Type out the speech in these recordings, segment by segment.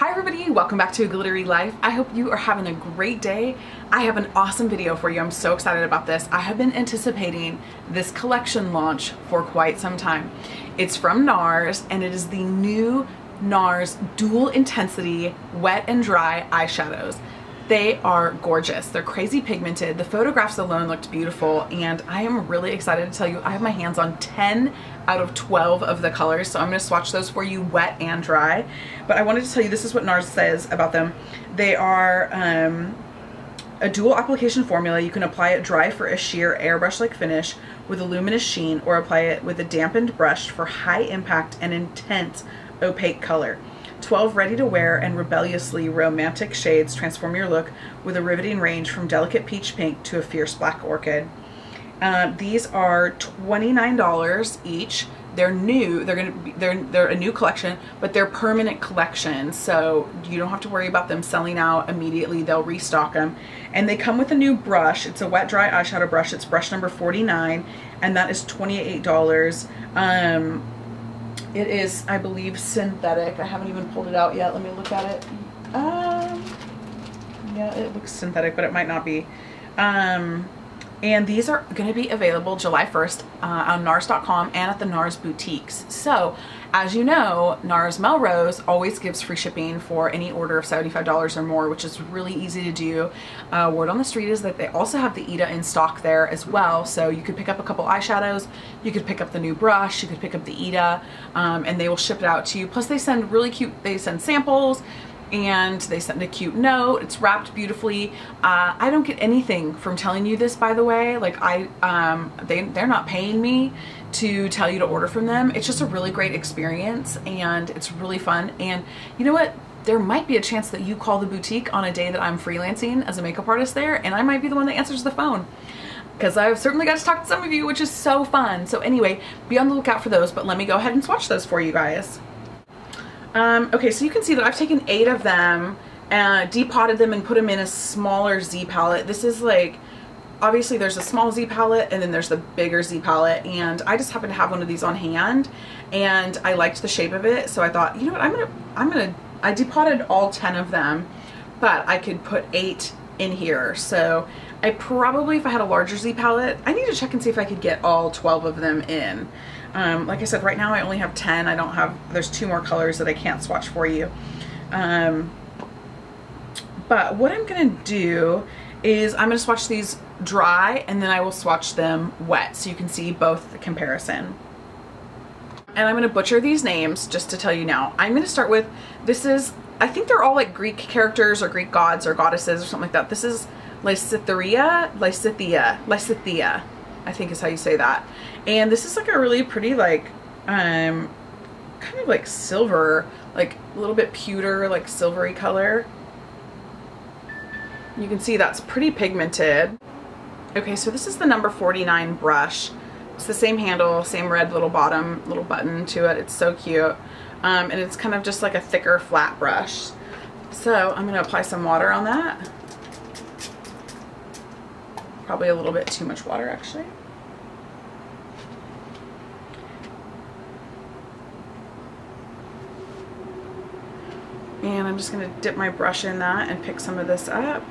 Hi everybody, welcome back to A Glittery Life. I hope you are having a great day. I have an awesome video for you. I'm so excited about this. I have been anticipating this collection launch for quite some time. It's from NARS and it is the new NARS Dual Intensity Wet and Dry Eyeshadows. They are gorgeous. They're crazy pigmented. The photographs alone looked beautiful and I am really excited to tell you I have my hands on 10 out of 12 of the colors, so I'm going to swatch those for you wet and dry. But I wanted to tell you this is what NARS says about them. They are a dual application formula. You can apply it dry for a sheer airbrush-like finish with a luminous sheen, or apply it with a dampened brush for high impact and intense opaque color. 12 ready-to-wear and rebelliously romantic shades transform your look with a riveting range from delicate peach pink to a fierce black orchid. These are $29 each. They're new. They're a new collection, but they're permanent collections, so you don't have to worry about them selling out immediately. They'll restock them, and they come with a new brush. It's a wet dry eyeshadow brush. It's brush number 49, and that is $28. It is, I believe, synthetic. I haven't even pulled it out yet. Let me look at it. Yeah, it looks synthetic, but it might not be. And these are going to be available July 1st on NARS.com and at the NARS boutiques. So, as you know, NARS Melrose always gives free shipping for any order of $75 or more, which is really easy to do. Word on the street is that they also have the Ida in stock there as well. So you could pick up a couple eyeshadows, you could pick up the new brush, you could pick up the Ida, and they will ship it out to you. Plus they send really cute, they send samples, and they send a cute note. It's wrapped beautifully. I don't get anything from telling you this, by the way. Like they're not paying me to tell you to order from them. It's just a really great experience and it's really fun. And you know what? There might be a chance that you call the boutique on a day that I'm freelancing as a makeup artist there, and I might be the one that answers the phone, because I've certainly got to talk to some of you, which is so fun. So anyway, be on the lookout for those, but let me go ahead and swatch those for you guys. Okay, so you can see that I've taken 8 of them and depotted them and put them in a smaller Z palette. This is like, obviously there's a small Z palette and then there's the bigger Z palette, and I just happen to have one of these on hand and I liked the shape of it, so I thought, you know what, I depotted all 10 of them, but I could put 8 in here. So I probably, if I had a larger Z palette, I need to check and see if I could get all 12 of them in. Like I said, right now I only have 10. I don't have, there's 2 more colors that I can't swatch for you. But what I'm gonna do is I'm gonna swatch these dry and then I will swatch them wet so you can see both the comparison. And I'm gonna butcher these names just to tell you now. I'm gonna start with, this is, I think they're all like Greek characters or Greek gods or goddesses or something like that. This is Lysithea, I think is how you say that. And this is like a really pretty, like, kind of like silver, like a little bit pewter, like silvery color. You can see that's pretty pigmented. Okay, so this is the number 49 brush. It's the same handle, same red little bottom, little button to it. It's so cute. And it's kind of just like a thicker flat brush. So I'm gonna apply some water on that. Probably a little bit too much water, actually. And I'm just going to dip my brush in that and pick some of this up.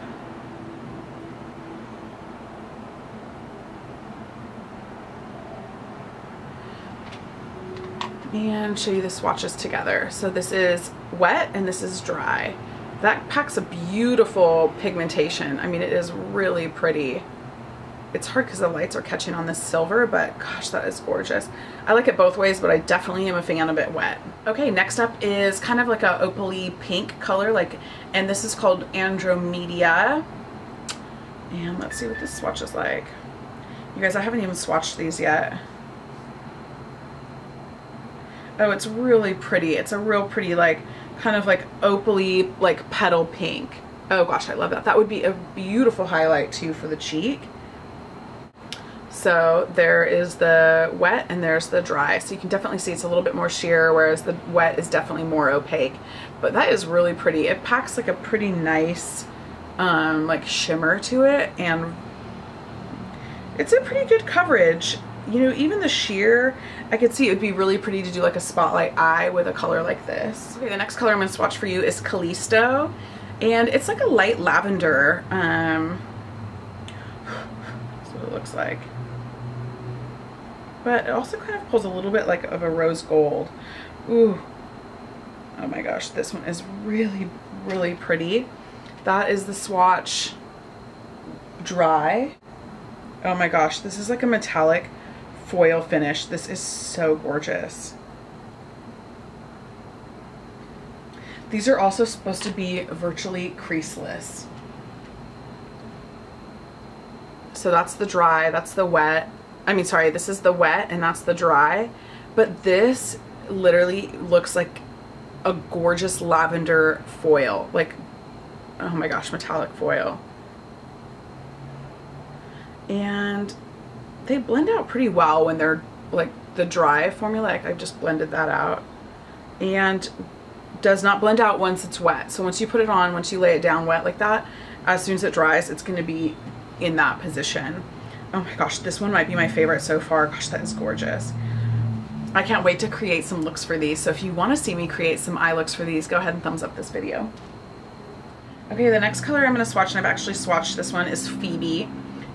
And show you the swatches together. So this is wet and this is dry. That packs a beautiful pigmentation. I mean, it is really pretty. It's hard because the lights are catching on this silver, but gosh, that is gorgeous. I like it both ways, but I definitely am a fan of it wet. Okay, next up is kind of like a opaly pink color, like, and this is called Andromeda. And let's see what this swatch is like. You guys, I haven't even swatched these yet. Oh, it's really pretty. It's a real pretty, like, kind of like opaly, like petal pink. Oh gosh, I love that. That would be a beautiful highlight too for the cheek. So there is the wet and there's the dry. So you can definitely see it's a little bit more sheer, whereas the wet is definitely more opaque. But that is really pretty. It packs like a pretty nice like shimmer to it, and it's a pretty good coverage. you know, even the sheer, I could see it would be really pretty to do like a spotlight eye with a color like this. Okay, the next color I'm going to swatch for you is Callisto, and it's like a light lavender. That's what it looks like. But it also kind of pulls a little bit like of a rose gold. Ooh. Oh my gosh, this one is really, really pretty. That is the swatch Dry. Oh my gosh, this is like a metallic foil finish. This is so gorgeous. These are also supposed to be virtually creaseless. So that's the dry, that's the wet. I mean, sorry, this is the wet and that's the dry. But this literally looks like a gorgeous lavender foil. Like, oh my gosh, metallic foil. And they blend out pretty well when they're like the dry formula. Like I've just blended that out, and does not blend out once it's wet. So once you put it on, once you lay it down wet like that, as soon as it dries, it's going to be in that position. Oh my gosh, this one might be my favorite so far. Gosh, that is gorgeous. I can't wait to create some looks for these. So if you want to see me create some eye looks for these, go ahead and thumbs up this video. Okay, the next color I'm going to swatch, and I've actually swatched this one, is Phoebe.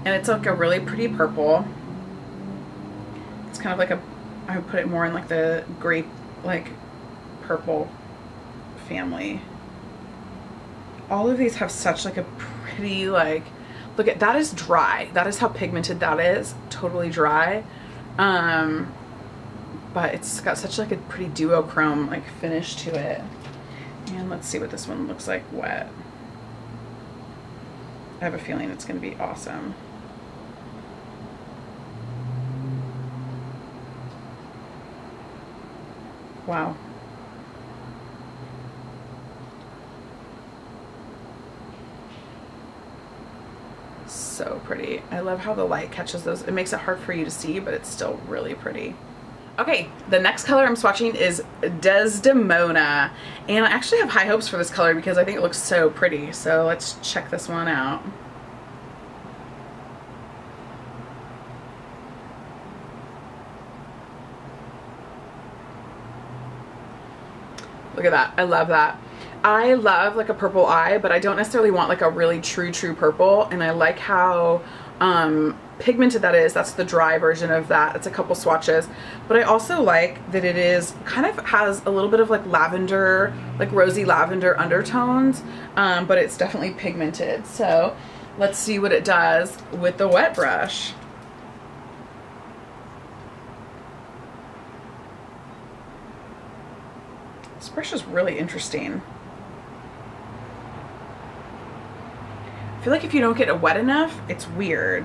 And it's like a really pretty purple. It's kind of like a, I would put it more in like the grape, like purple family. All of these have such like a pretty, like, look at, that is dry. That is how pigmented that is. Totally dry. But it's got such like a pretty duochrome like finish to it. And let's see what this one looks like wet. I have a feeling it's going to be awesome. Wow. So pretty. I love how the light catches those. It makes it hard for you to see, but it's still really pretty. Okay, the next color I'm swatching is Desdemona. And I actually have high hopes for this color because I think it looks so pretty. So let's check this one out. Look at that. I love that. I love like a purple eye, but I don't necessarily want like a really true purple. And I like how pigmented that is. That's the dry version of that. It's a couple swatches. But I also like that it is kind of has a little bit of like lavender, like rosy lavender undertones, but it's definitely pigmented. So let's see what it does with the wet brush. This brush is really interesting. I feel like if you don't get it wet enough, it's weird.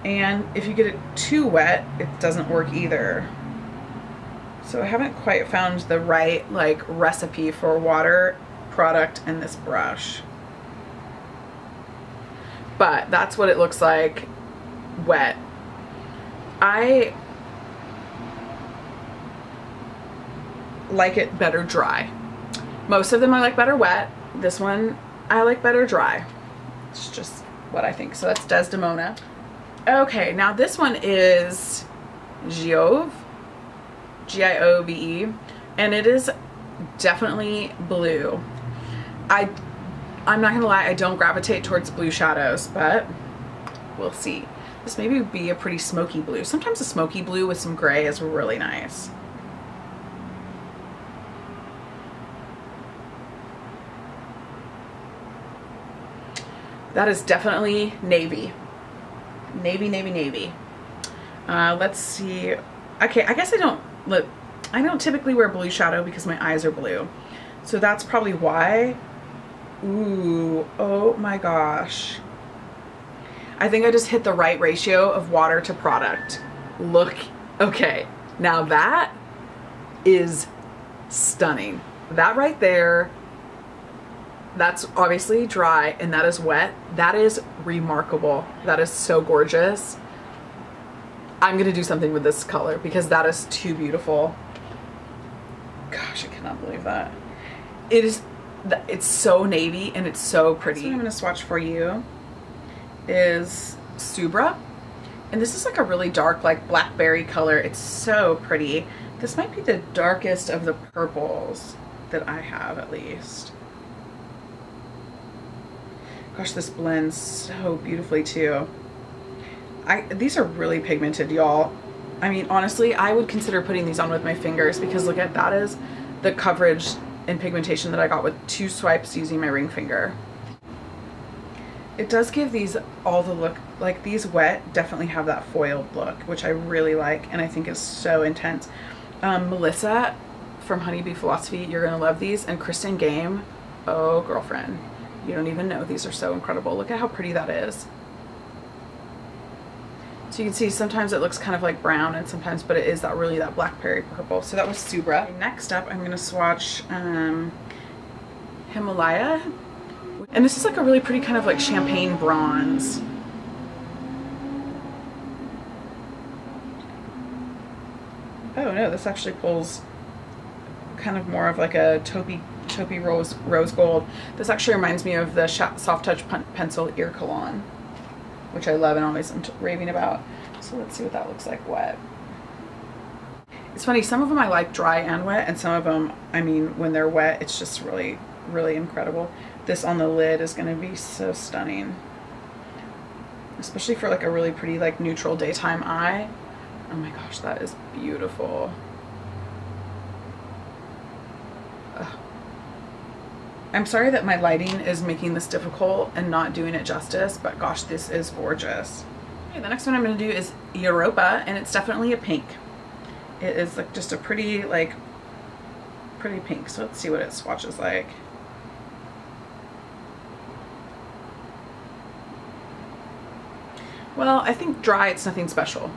And if you get it too wet, it doesn't work either. So I haven't quite found the right like recipe for water, product, and this brush. But that's what it looks like wet. I like it better dry. Most of them I like better wet. This one I like better dry. It's just what I think. So that's Desdemona. Okay, now this one is Giove, G-I-O-V-E, and it is definitely blue. I'm not gonna lie, I don't gravitate towards blue shadows, but we'll see. This maybe would be a pretty smoky blue. Sometimes a smoky blue with some gray is really nice. That is definitely navy. Navy, navy, navy. Let's see. Okay, I guess I don't typically wear blue shadow because my eyes are blue. So that's probably why. Ooh, oh my gosh. I think I just hit the right ratio of water to product. Look, okay. Now that is stunning. That right there, that's obviously dry and that is wet. That is remarkable. That is so gorgeous. I'm gonna do something with this color because that is too beautiful. Gosh, I cannot believe that. It's so navy and it's so pretty. So what I'm gonna swatch for you is Subra, And this is like a really dark, like blackberry color. It's so pretty. This might be the darkest of the purples that I have, at least. Gosh, this blends so beautifully too. These are really pigmented, y'all. I mean, honestly, I would consider putting these on with my fingers because look at that is the coverage and pigmentation that I got with 2 swipes using my ring finger. It does give these all the look, like these wet definitely have that foiled look, which I really like and I think is so intense. Melissa from Honeybee Philosophy, you're gonna love these, and Kristen Game, oh girlfriend, you don't even know, these are so incredible. Look at how pretty that is. So you can see sometimes it looks kind of like brown and sometimes, but it is that really that blackberry purple. So that was Subra. Okay, next up, I'm gonna swatch Himalaya. And this is like a really pretty kind of like champagne bronze. Oh no, this actually pulls kind of more of like a taupey rose gold. This actually reminds me of the Soft Touch Pencil Ear Cologne, which I love and always am raving about. So let's see what that looks like wet. It's funny, some of them I like dry and wet, and some of them, I mean, when they're wet, it's just really, really incredible. This on the lid is going to be so stunning, especially for like a really pretty like neutral daytime eye. Oh my gosh, that is beautiful. Ugh. I'm sorry that my lighting is making this difficult and not doing it justice, but gosh, this is gorgeous. Okay, the next one I'm going to do is Europa, and it's definitely a pink. It is like just a pretty pink. So let's see what it swatches like. Well, I think dry, it's nothing special.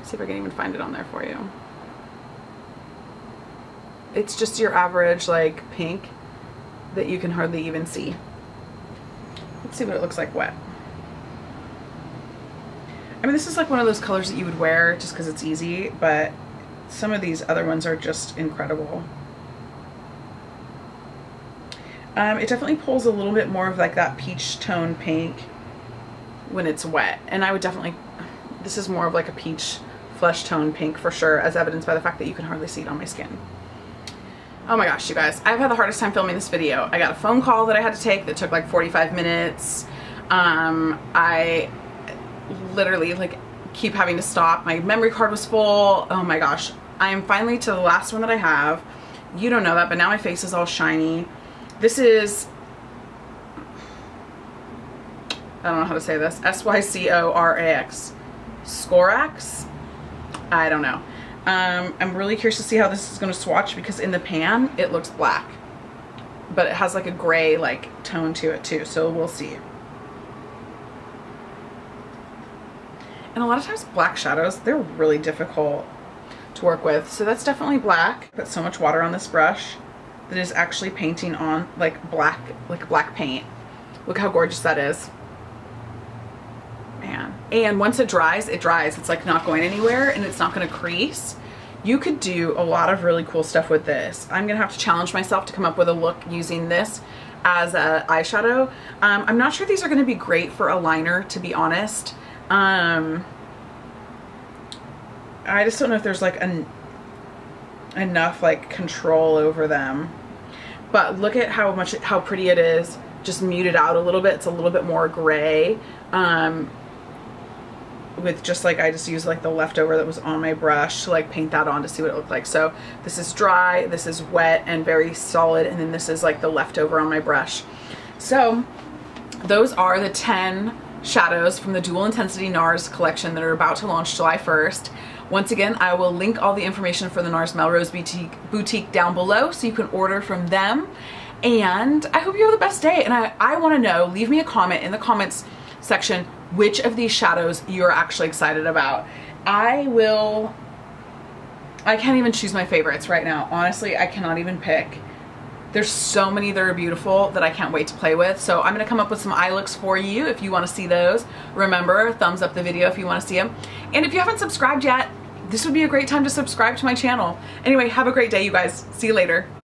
See if I can even find it on there for you. It's just your average like pink that you can hardly even see. Let's see what it looks like wet. I mean, this is like one of those colors that you would wear just because it's easy, but some of these other ones are just incredible. It definitely pulls a little bit more of like that peach tone pink when it's wet, and I would definitely, this is more of like a peach flesh tone pink for sure, as evidenced by the fact that you can hardly see it on my skin. Oh my gosh, you guys, I've had the hardest time filming this video. I got a phone call that I had to take that took like 45 minutes. I literally like keep having to stop. My memory card was full. Oh my gosh, I am finally to the last one that I have. You don't know that, but now my face is all shiny. This is, I don't know how to say this, S-Y-C-O-R-A-X, Scorax? I don't know. I'm really curious to see how this is going to swatch because in the pan it looks black, but it has like a gray like tone to it too, so we'll see. And a lot of times black shadows, they're really difficult to work with, so that's definitely black. Put so much water on this brush that is actually painting on like black paint. Look how gorgeous that is. Man. And once it dries, it dries. It's like not going anywhere and it's not going to crease. You could do a lot of really cool stuff with this. I'm going to have to challenge myself to come up with a look using this as an eyeshadow. I'm not sure these are going to be great for a liner, to be honest. I just don't know if there's like enough like control over them. But look at how pretty it is. Just muted out a little bit. It's a little bit more gray. With just like, I just used like the leftover that was on my brush to like paint that on to see what it looked like. So this is dry, this is wet and very solid, and then this is like the leftover on my brush. So those are the 10 shadows from the Dual Intensity NARS collection that are about to launch July 1st. Once again, I will link all the information for the NARS Melrose boutique down below so you can order from them. And I hope you have the best day. And I want to know, leave me a comment in the comments section which of these shadows you're actually excited about. I can't even choose my favorites right now. Honestly, I cannot even pick. There's so many that are beautiful that I can't wait to play with. So I'm going to come up with some eye looks for you if you want to see those. Remember, thumbs up the video if you want to see them. And if you haven't subscribed yet, this would be a great time to subscribe to my channel. Anyway, have a great day, you guys. See you later.